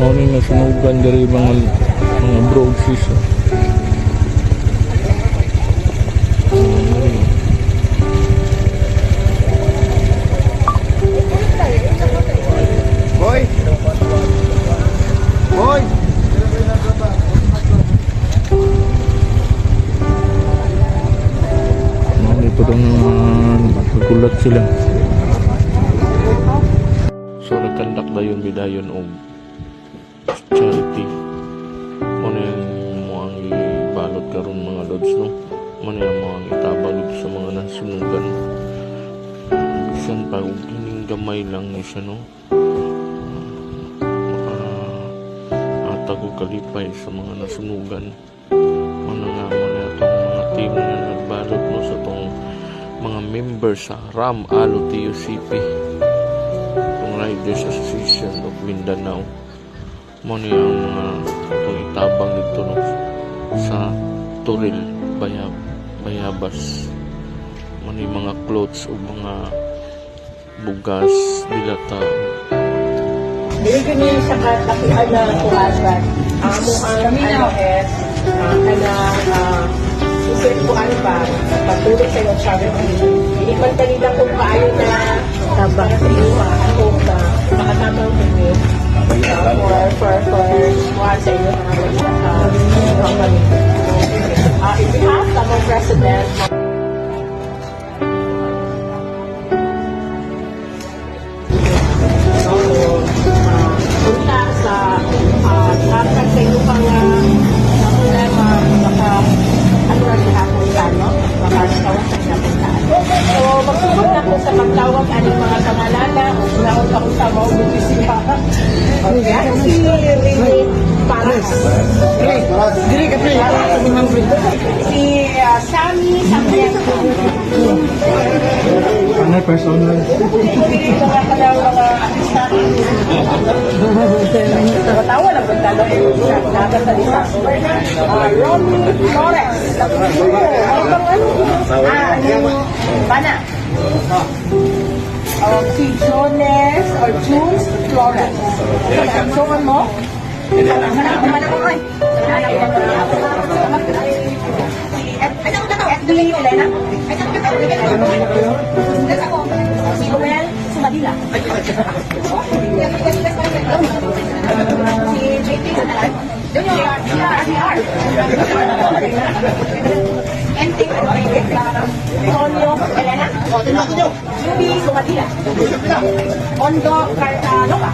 Ano na sunugan dari mga broadfish. Boy! Boy! Hindi pa daw nagulat sila. So nagkandak na yun bidayon o charity. Ano yung mga ibalot karon mga lods, no? Ano yung mga itabalot sa mga nasunugan. Bisan pa kung kining gamay lang ni siya, no? Tago kalipay sa mga nasunugan. Ano nga mo na itong mga team na nagbalot, no, sa itong mga members sa RAM Alo TUCP, itong Riders Association of Mindanao. Mo na yung mga itong itabang dito, no, sa Turil, Bayabas. Mo na yung mga clothes o mga bugas, dilata. Binigyan niya sa katakian na tuwasan. Kami na isip ko ano ba, patuloy sa iyo sabi ko. Hindi man kanila kung paano na tabang sa iyo. Ako na makatabang ko niyo. For sa iyo. In behalf of our President, punta sa hatag sa iyo pang problema baka ano na siya punta, no? Baka tawag sa siya punta. So, magsugod na po sa pagtawag aning mga kamalala o naon ka kung tama o bubisi pa. Okay, si Rini Paras. Si Sammy Sampiento. Ano personal? Ibigay ko nga pala mga artista. Matawa lang kung talo sa nakasalita. Romy Flores. Ano bang ano? Bana. Si Jones or Jules Flores. So, mo? Mana ko ay? Edwin Elena. Si Joel Sumadila. Si JP Sanalan. CR. Enting Tonyo Elena. Ruby Sumadila. Ondo Cartaloca.